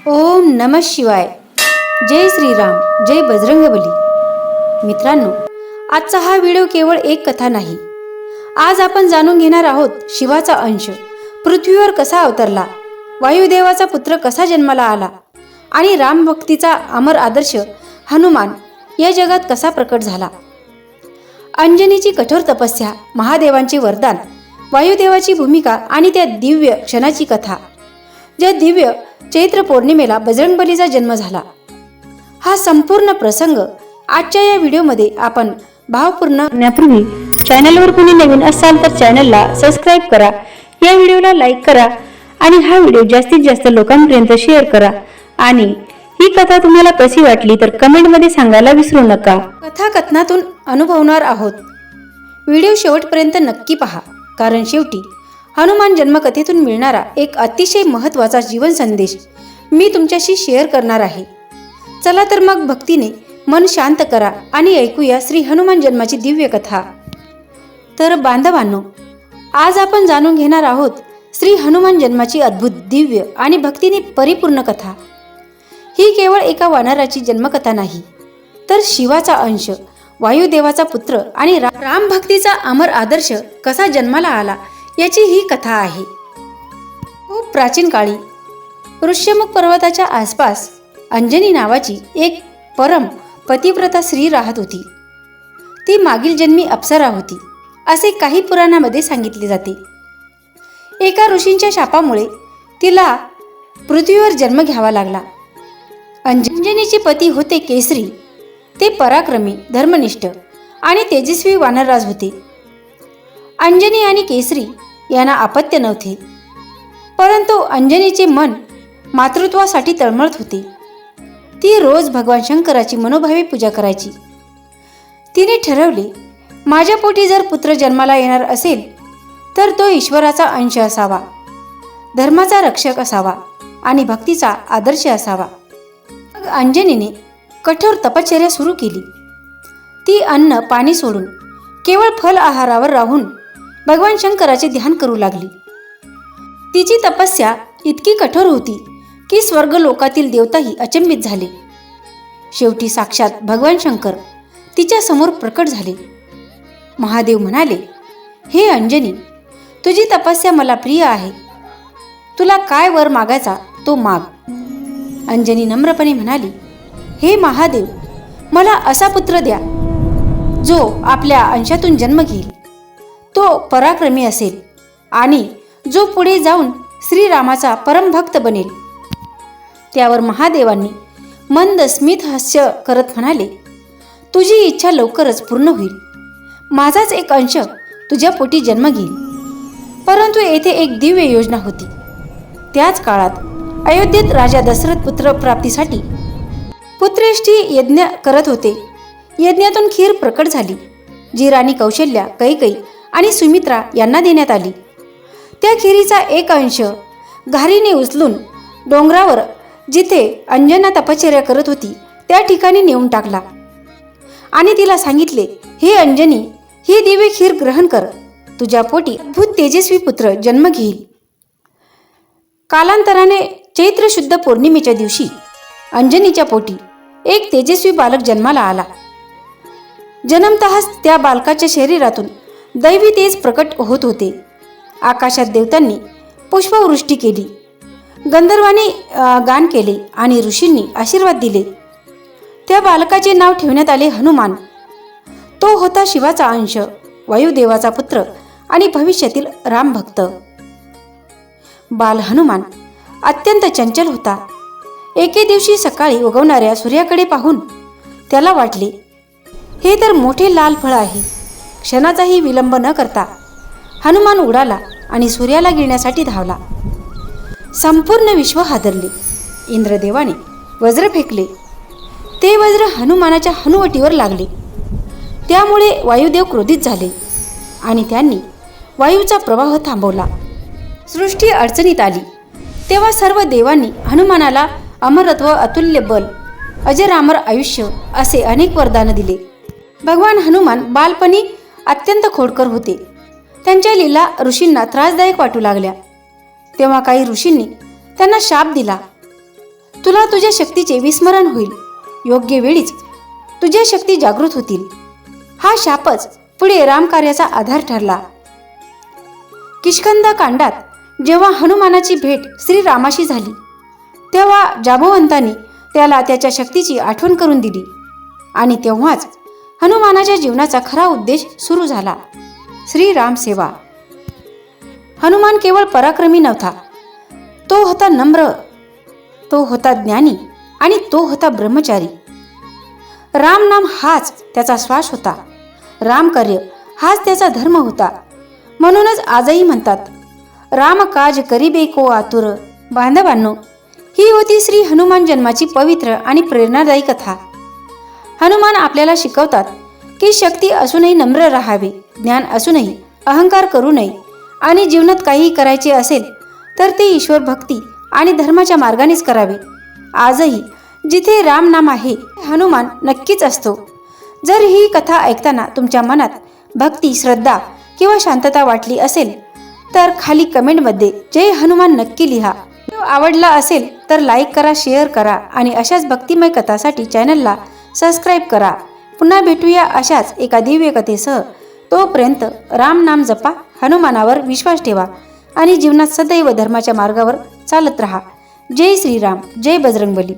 ओम नमः शिवाय. जय श्रीराम, जय बजरंगबली. मित्रांनो, आजचा हा व्हिडिओ केवळ एक कथा नाही. आज आपण जाणून घेणार आहोत शिवाचा अंश पृथ्वीवर कसा अवतरला, वायुदेवाचा पुत्र कसा जन्माला आला आणि रामभक्तीचा अमर आदर्श हनुमान या जगात कसा प्रकट झाला. अंजनीची कठोर तपस्या, महादेवांचे वरदान, वायुदेवाची भूमिका आणि त्या दिव्य क्षणाची कथा, ज्या दिव्य चैत्र पौर्णिमेला बजरंगबलीचा जन्म झाला. हा संपूर्ण प्रसंग आजच्या या व्हिडिओमध्ये आपण भावपूर्ण करण्यापूर्वी चॅनलवर कोणी नवीन असाल तर चॅनलला सबस्क्राईब करा, या व्हिडिओला लाईक करा आणि हा व्हिडिओ जास्तीत जास्त लोकांपर्यंत शेअर करा. आणि ही कथा तुम्हाला कशी वाटली तर कमेंटमध्ये सांगायला विसरू नका. कथा कथनातून अनुभवणार आहोत. व्हिडिओ शेवटपर्यंत नक्की पहा, कारण शेवटी हनुमान जन्मकथेतून मिळणारा एक अतिशय महत्त्वाचा जीवन संदेश मी तुमच्याशी शेअर करणार आहे. चला तर मग भक्तीने मन शांत करा आणि ऐकूया श्री हनुमान जन्माची दिव्य कथा. तर बांधवांनो, आज आपण जाणून घेणार आहोत श्री हनुमान जन्माची अद्भुत, दिव्य आणि भक्तीने परिपूर्ण कथा. ही केवळ एका वानराची जन्मकथा नाही, तर शिवाचा अंश, वायुदेवाचा पुत्र आणि रामभक्तीचा अमर आदर्श कसा जन्माला आला याची ही कथा आहे. खूप प्राचीन काळी ऋष्यमुख पर्वताच्या आसपास अंजनी नावाची एक परम पतिव्रता स्त्री राहत होती. ती मागील जन्मी अप्सरा होती असे काही पुराणामध्ये सांगितले जाते. एका ऋषींच्या शापामुळे तिला पृथ्वीवर जन्म घ्यावा लागला. अंजनीचे पती होते केसरी. ते पराक्रमी, धर्मनिष्ठ आणि तेजस्वी वानरराज होते. अंजनी आणि केसरी यांना अपत्य नव्हते, परंतु अंजनीचे मन मातृत्वासाठी तळमळत होते. ती रोज भगवान शंकराची मनोभावे पूजा करायची. तिने ठरवले, माझ्या पोटी जर पुत्र जन्माला येणार असेल तर तो ईश्वराचा अंश असावा, धर्माचा रक्षक असावा आणि भक्तीचा आदर्श असावा. मग अंजनीने कठोर तपश्चर्या सुरू केली. ती अन्न पाणी सोडून केवळ फल आहारावर राहून भगवान शंकराचे ध्यान करू लागली. तिची तपस्या इतकी कठोर होती की स्वर्ग लोकातील देवताही अचंबित झाले. शेवटी साक्षात भगवान शंकर तिच्या समोर प्रकट झाले. महादेव म्हणाले, हे अंजनी, तुझी तपस्या मला प्रिय आहे. तुला काय वर मागायचा तो माग. अंजनी नम्रपणे म्हणाली, हे महादेव, मला असा पुत्र द्या जो आपल्या अंशातून जन्म घेईल, तो पराक्रमी असेल आणि जो पुढे जाऊन श्रीरामाचा परमभक्त बनेल. त्यावर महादेवांनी मंद स्मित हास्य करत म्हणाले, तुझी इच्छा लवकरच पूर्ण होईल. माझाच एक अंश तुझ्या पोटी जन्म घेईल. परंतु येथे एक दिव्य योजना होती. त्याच काळात अयोध्येत राजा दशरथ पुत्र प्राप्तीसाठी पुत्रेष्ठी यज्ञ करत होते. यज्ञातून खीर प्रकट झाली, जी राणी कौशल्या, कैकेयी आणि सुमित्रा यांना देण्यात आली. त्या खिरीचा एक अंश घारीने उचलून डोंगरावर, जिथे अंजना तपश्चर्या करत होती त्या ठिकाणी नेऊन टाकला आणि तिला सांगितले, हे अंजनी, ही दिव्य खीर ग्रहण कर. तुझ्या पोटी अद्भुत तेजस्वी पुत्र जन्म घेईल. कालांतराने चैत्र शुद्ध पौर्णिमेच्या दिवशी अंजनीच्या पोटी एक तेजस्वी बालक जन्माला आला. जन्मतःच त्या बालकाच्या शरीरातून दैवी तेज प्रकट होत होते. आकाशात देवतांनी पुष्पवृष्टी केली, गंधर्वांनी गान केले आणि ऋषींनी आशीर्वाद दिले. त्या बालकाचे नाव ठेवण्यात आले हनुमान. तो होता शिवाचा अंश, वायुदेवाचा पुत्र आणि भविष्यातील रामभक्त. बाल हनुमान अत्यंत चंचल होता. एके दिवशी सकाळी उगवणाऱ्या सूर्याकडे पाहून त्याला वाटले, हे तर मोठे लाल फळ आहे. क्षणाचाही विलंब न करता हनुमान उडाला आणि सूर्याला गिळण्यासाठी धावला. संपूर्ण विश्व हादरले. इंद्रदेवाने वज्र फेकले. ते वज्र हनुमानाच्या हनुवटीवर लागले. त्यामुळे वायुदेव क्रोधित झाले आणि त्यांनी वायूचा प्रवाह थांबवला. सृष्टी अडचणीत आली. तेव्हा सर्व देवांनी हनुमानाला अमरत्व, अतुल्य बल, अजरामर आयुष्य असे अनेक वरदान दिले. भगवान हनुमान बालपणी अत्यंत खोडकर होते. त्यांच्या लीला ऋषींना त्रासदायक वाटू लागल्या. तेव्हा काही ऋषींनी त्यांना शाप दिला, तुला तुझ्या शक्तीचे विस्मरण होईल. योग्य वेळीच तुझ्या शक्ती जागृत होतील. हा शापच पुढे रामकार्याचा आधार ठरला. किष्किंधा कांडात जेव्हा हनुमानाची भेट श्रीरामाशी झाली तेव्हा जांबवंतांनी त्याला त्याच्या शक्तीची आठवण करून दिली आणि तेव्हाच हनुमानाच्या जीवनाचा खरा उद्देश सुरू झाला. श्रीराम सेवा. हनुमान केवळ पराक्रमी नव्हता, तो होता नम्र, तो होता ज्ञानी आणि तो होता ब्रह्मचारी. रामनाम हाच त्याचा श्वास होता. रामकार्य हाच त्याचा धर्म होता. म्हणूनच आजही म्हणतात, राम काज करीबे को आतुर. बांधवांनो, ही होती श्री हनुमान जन्माची पवित्र आणि प्रेरणादायी कथा. हनुमान आपल्याला शिकवतात की शक्ती असूनही नम्र राहावे, ज्ञान असूनही अहंकार करू नये आणि जीवनात काहीही करायचे असेल तर ते ईश्वर भक्ती आणि धर्माच्या मार्गानेच करावे. आजही जिथे राम नाम आहे हनुमान नक्कीच असतो. जर ही कथा ऐकताना तुमच्या मनात भक्ती, श्रद्धा किंवा शांतता वाटली असेल तर खाली कमेंटमध्ये जय हनुमान नक्की लिहा. व्हिडिओ आवडला असेल तर लाईक करा, शेअर करा आणि अशाच भक्तिमय कथासाठी चॅनलला सबस्क्राईब करा. पुन्हा भेटूया अशाच एका दिव्य कथेसह. तोपर्यंत राम नाम जपा, हनुमानावर विश्वास ठेवा आणि जीवनात सदैव धर्माच्या मार्गावर चालत रहा. जय श्रीराम, जय बजरंगबली.